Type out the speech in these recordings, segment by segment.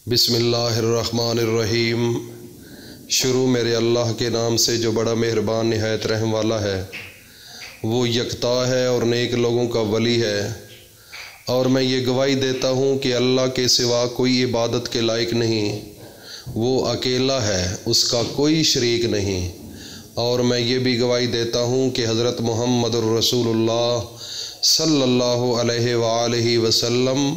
بسم اللہ الرحمن الرحیم۔ شروع میرے اللہ کے نام سے جو بڑا مہربان نہایت رحم والا ہے۔ وہ یکتا ہے اور نیک لوگوں کا ولی ہے، اور میں یہ گواہی دیتا ہوں کہ اللہ کے سوا کوئی عبادت کے لائق نہیں، وہ اکیلا ہے، اس کا کوئی شریک نہیں۔ اور میں یہ بھی گواہی دیتا ہوں کہ حضرت محمد الرسول اللہ صلی اللہ علیہ وآلہ وسلم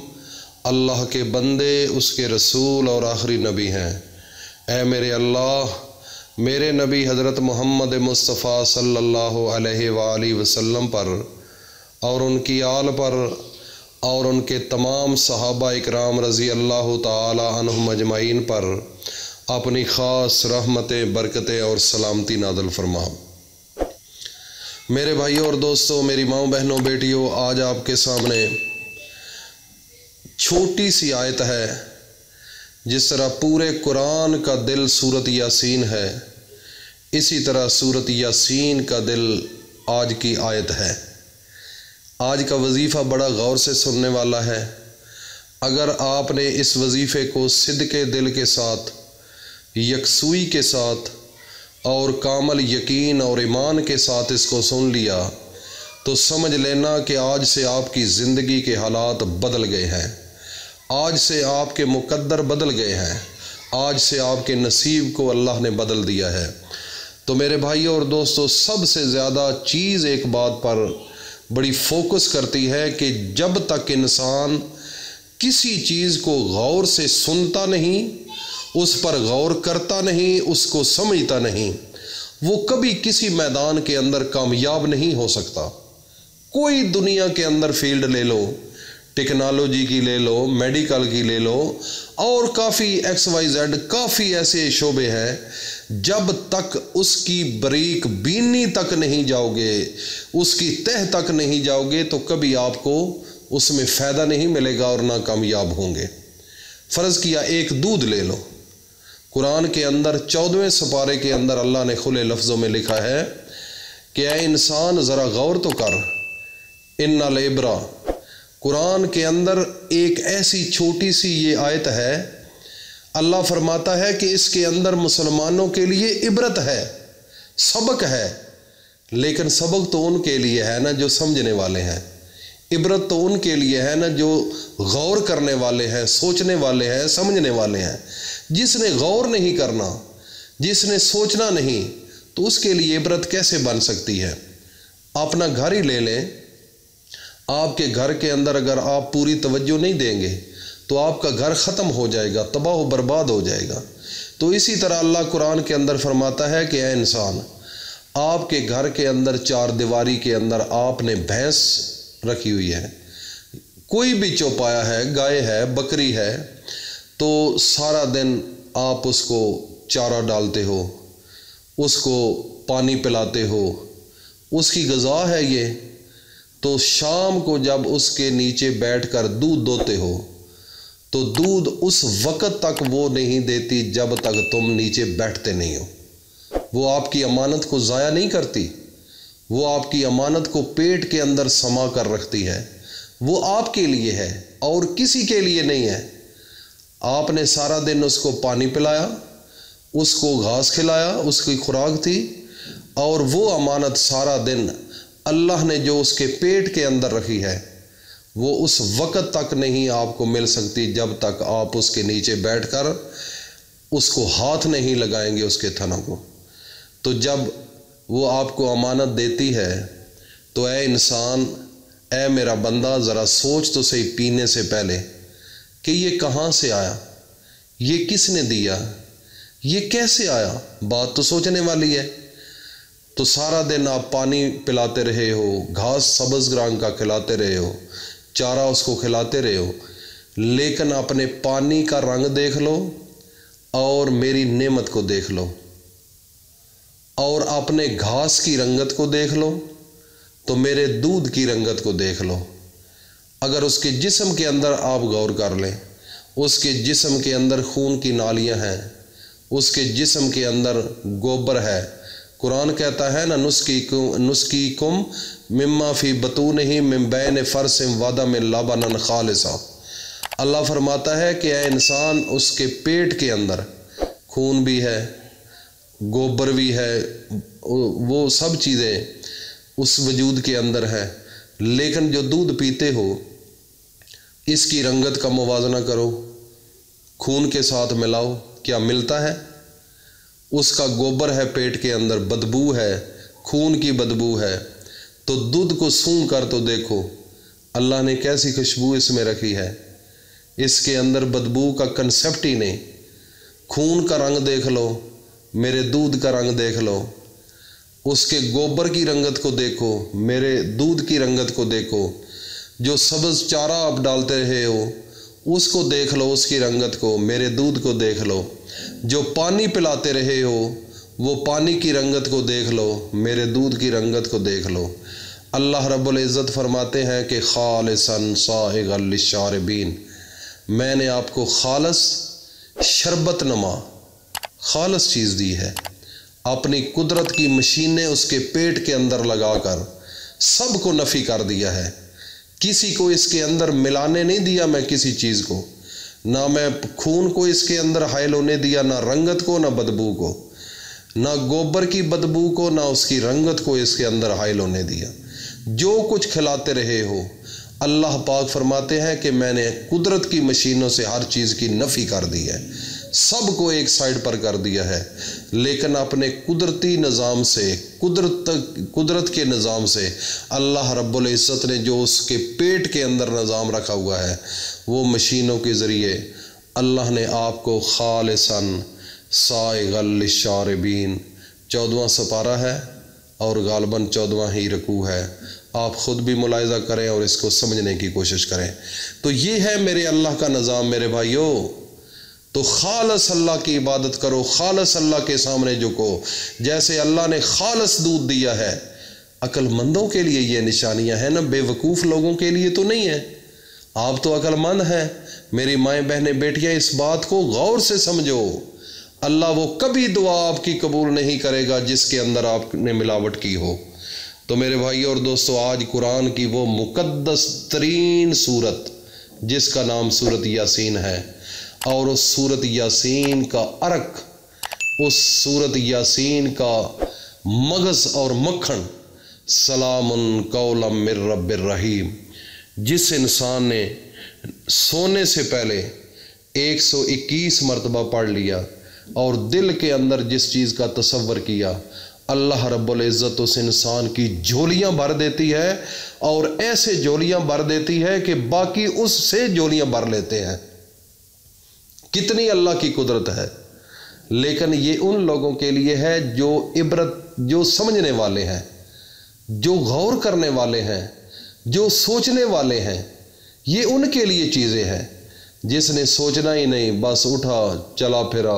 اللہ کے بندے، اس کے رسول اور آخری نبی ہیں۔ اے میرے اللہ، میرے نبی حضرت محمد مصطفیٰ صلی اللہ علیہ وآلہ وسلم پر اور ان کی آل پر اور ان کے تمام صحابہ اکرام رضی اللہ تعالی عنہم اجمعین پر اپنی خاص رحمتیں، برکتیں اور سلامتی نازل فرما۔ میرے بھائیوں اور دوستوں، میری ماؤں، بہنوں، بیٹیوں، آج آپ کے سامنے چھوٹی سی آیت ہے۔ جس طرح پورے قرآن کا دل سورۃ یاسین ہے، اسی طرح سورۃ یاسین کا دل آج کی آیت ہے۔ آج کا وظیفہ بڑا غور سے سننے والا ہے۔ اگر آپ نے اس وظیفے کو صدق دل کے ساتھ، یکسوئی کے ساتھ اور کامل یقین اور ایمان کے ساتھ اس کو سن لیا تو سمجھ لینا کہ آج سے آپ کی زندگی کے حالات بدل گئے ہیں، آج سے آپ کے مقدر بدل گئے ہیں، آج سے آپ کے نصیب کو اللہ نے بدل دیا ہے۔ تو میرے بھائیوں اور دوستوں، سب سے زیادہ چیز ایک بات پر بڑی فوکس کرتی ہے کہ جب تک انسان کسی چیز کو غور سے سنتا نہیں، اس پر غور کرتا نہیں، اس کو سمجھتا نہیں، وہ کبھی کسی میدان کے اندر کامیاب نہیں ہو سکتا۔ کوئی دنیا کے اندر فیلڈ لے لو، ٹیکنالوجی کی لے لو، میڈیکل کی لے لو، اور کافی ایکس وائی زیڈ، کافی ایسے شعبے ہیں، جب تک اس کی بریک بینی تک نہیں جاؤ گے، اس کی تہ تک نہیں جاؤ گے تو کبھی آپ کو اس میں فائدہ نہیں ملے گا اور نہ کامیاب ہوں گے۔ فرض کیا ایک دودھ لے لو۔ قرآن کے اندر 14ویں سپارے کے اندر اللہ نے کھلے لفظوں میں لکھا ہے کہ اے انسان ذرا غور تو کر، ان العبرہ۔ قرآن کے اندر ایک ایسی چھوٹی سی یہ آیت ہے، اللہ فرماتا ہے کہ اس کے اندر مسلمانوں کے لیے عبرت ہے، سبق ہے، لیکن سبق تو ان کے لیے ہے نا جو سمجھنے والے ہیں، عبرت تو ان کے لیے ہے نا جو غور کرنے والے ہیں، سوچنے والے ہیں، سمجھنے والے ہیں۔ جس نے غور نہیں کرنا، جس نے سوچنا نہیں، تو اس کے لیے عبرت کیسے بن سکتی ہے؟ اپنا گھر ہی لے لیں۔ آپ کے گھر کے اندر اگر آپ پوری توجہ نہیں دیں گے تو آپ کا گھر ختم ہو جائے گا، تباہ و برباد ہو جائے گا۔ تو اسی طرح اللہ قرآن کے اندر فرماتا ہے کہ اے انسان، آپ کے گھر کے اندر چار دیواری کے اندر آپ نے بھینس رکھی ہوئی ہے، کوئی بھی چوپایا ہے، گائے ہے، بکری ہے، تو سارا دن آپ اس کو چارہ ڈالتے ہو، اس کو پانی پلاتے ہو، اس کی غذا ہے یہ۔ تو شام کو جب اس کے نیچے بیٹھ کر دودھ دوتے ہو تو دودھ اس وقت تک وہ نہیں دیتی جب تک تم نیچے بیٹھتے نہیں ہو۔ وہ آپ کی امانت کو ضائع نہیں کرتی، وہ آپ کی امانت کو پیٹ کے اندر سما کر رکھتی ہے۔ وہ آپ کے لیے ہے اور کسی کے لیے نہیں ہے۔ آپ نے سارا دن اس کو پانی پلایا، اس کو گھاس کھلایا، اس کی خوراک تھی، اور وہ امانت سارا دن اللہ نے جو اس کے پیٹ کے اندر رکھی ہے وہ اس وقت تک نہیں آپ کو مل سکتی جب تک آپ اس کے نیچے بیٹھ کر اس کو ہاتھ نہیں لگائیں گے، اس کے تھنوں کو۔ تو جب وہ آپ کو امانت دیتی ہے تو اے انسان، اے میرا بندہ، ذرا سوچ تو صحیح پینے سے پہلے کہ یہ کہاں سے آیا، یہ کس نے دیا، یہ کیسے آیا؟ بات تو سوچنے والی ہے۔ تو سارا دن آپ پانی پلاتے رہے ہو، گھاس سبز رنگ کا کھلاتے رہے ہو، چارہ اس کو کھلاتے رہے ہو، لیکن اپنے پانی کا رنگ دیکھ لو اور میری نعمت کو دیکھ لو، اور اپنے گھاس کی رنگت کو دیکھ لو تو میرے دودھ کی رنگت کو دیکھ لو۔ اگر اس کے جسم کے اندر آپ غور کر لیں، اس کے جسم کے اندر خون کی نالیاں ہیں، اس کے جسم کے اندر گوبر ہے۔ قرآن کہتا ہے نا، نسقیکم مما فی بطونہ من بین فرث ودم لبنا خالصا، اللہ فرماتا ہے کہ اے انسان، اس کے پیٹ کے اندر خون بھی ہے، گوبر بھی ہے، وہ سب چیزیں اس وجود کے اندر ہے، لیکن جو دودھ پیتے ہو اس کی رنگت کا موازنہ کرو، خون کے ساتھ ملاؤ، کیا ملتا ہے؟ اس کا گوبر ہے پیٹ کے اندر، بدبو ہے، خون کی بدبو ہے، تو دودھ کو سونگھ کر تو دیکھو اللہ نے کیسی خوشبو اس میں رکھی ہے۔ اس کے اندر بدبو کا کنسیپٹ ہی نہیں۔ خون کا رنگ دیکھ لو، میرے دودھ کا رنگ دیکھ لو، اس کے گوبر کی رنگت کو دیکھو، میرے دودھ کی رنگت کو دیکھو، جو سبز چارہ آپ ڈالتے رہے ہو اس کو دیکھ لو، اس کی رنگت کو، میرے دودھ کو دیکھ لو، جو پانی پلاتے رہے ہو وہ پانی کی رنگت کو دیکھ لو، میرے دودھ کی رنگت کو دیکھ لو۔ اللہ رب العزت فرماتے ہیں کہ خالصاً صائغاً للشاربین، میں نے آپ کو خالص شربت نما خالص چیز دی ہے، اپنی قدرت کی مشینیں اس کے پیٹ کے اندر لگا کر سب کو نفی کر دیا ہے۔ کسی کو اس کے اندر ملانے نہیں دیا میں، کسی چیز کو، نہ میں خون کو اس کے اندر حائل ہونے دیا، نہ رنگت کو، نہ بدبو کو، نہ گوبر کی بدبو کو، نہ اس کی رنگت کو اس کے اندر حائل ہونے دیا۔ جو کچھ کھلاتے رہے ہو، اللہ پاک فرماتے ہیں کہ میں نے قدرت کی مشینوں سے ہر چیز کی نفی کر دی ہے، سب کو ایک سائڈ پر کر دیا ہے، لیکن اپنے قدرتی نظام سے، قدرت کے نظام سے اللہ رب العزت نے جو اس کے پیٹ کے اندر نظام رکھا ہوا ہے، وہ مشینوں کے ذریعے اللہ نے آپ کو خالصاً صائغاً للشاربین، 14واں سپارہ ہے اور غالباً 14واں ہی رکوع ہے، آپ خود بھی ملاحظہ کریں اور اس کو سمجھنے کی کوشش کریں۔ تو یہ ہے میرے اللہ کا نظام میرے بھائیوں۔ تو خالص اللہ کی عبادت کرو، خالص اللہ کے سامنے جھکو، جیسے اللہ نے خالص دودھ دیا ہے۔ عقل مندوں کے لیے یہ نشانیاں ہیں نا، بے وقوف لوگوں کے لیے تو نہیں ہے۔ آپ تو عقل مند ہیں، میری مائیں بہنیں بیٹیاں، اس بات کو غور سے سمجھو۔ اللہ وہ کبھی دعا آپ کی قبول نہیں کرے گا جس کے اندر آپ نے ملاوٹ کی ہو۔ تو میرے بھائی اور دوستو، آج قرآن کی وہ مقدس ترین سورت جس کا نام سورت یاسین ہے، اور اس سورت یاسین کا عرق، اس سورت یاسین کا مغز اور مکھن، سلام قولا من رب الرحیم، جس انسان نے سونے سے پہلے 121 مرتبہ پڑھ لیا اور دل کے اندر جس چیز کا تصور کیا، اللہ رب العزت اس انسان کی جھولیاں بھر دیتی ہے، اور ایسے جھولیاں بھر دیتی ہے کہ باقی اس سے جھولیاں بھر لیتے ہیں۔ کتنی اللہ کی قدرت ہے، لیکن یہ ان لوگوں کے لیے ہے جو عبرت، جو سمجھنے والے ہیں، جو غور کرنے والے ہیں، جو سوچنے والے ہیں، یہ ان کے لیے چیزیں ہیں۔ جس نے سوچنا ہی نہیں، بس اٹھا چلا پھرا،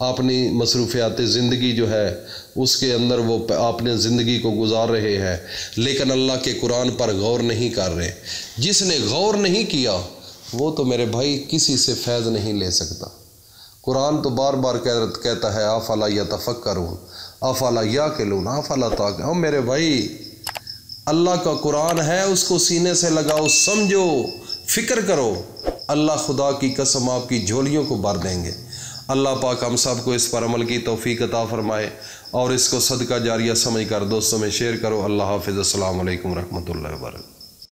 اپنی مصروفیات زندگی جو ہے اس کے اندر وہ اپنے زندگی کو گزار رہے ہیں، لیکن اللہ کے قرآن پر غور نہیں کر رہے۔ جس نے غور نہیں کیا وہ تو میرے بھائی کسی سے فیض نہیں لے سکتا۔ قرآن تو بار بار کہتا ہے افلا یتفکرون افلا یاقلون افلا تعقلون۔ میرے بھائی، اللہ کا قرآن ہے، اس کو سینے سے لگاؤ، سمجھو، فکر کرو، اللہ خدا کی قسم آپ کی جھولیوں کو بھر دیں گے۔ اللہ پاک ہم سب کو اس پر عمل کی توفیق عطا فرمائے، اور اس کو صدقہ جاریہ سمجھ کر دوستوں میں شیئر کرو۔ اللہ حافظ، السلام علیکم ورحمۃ اللہ وبرکاتہ۔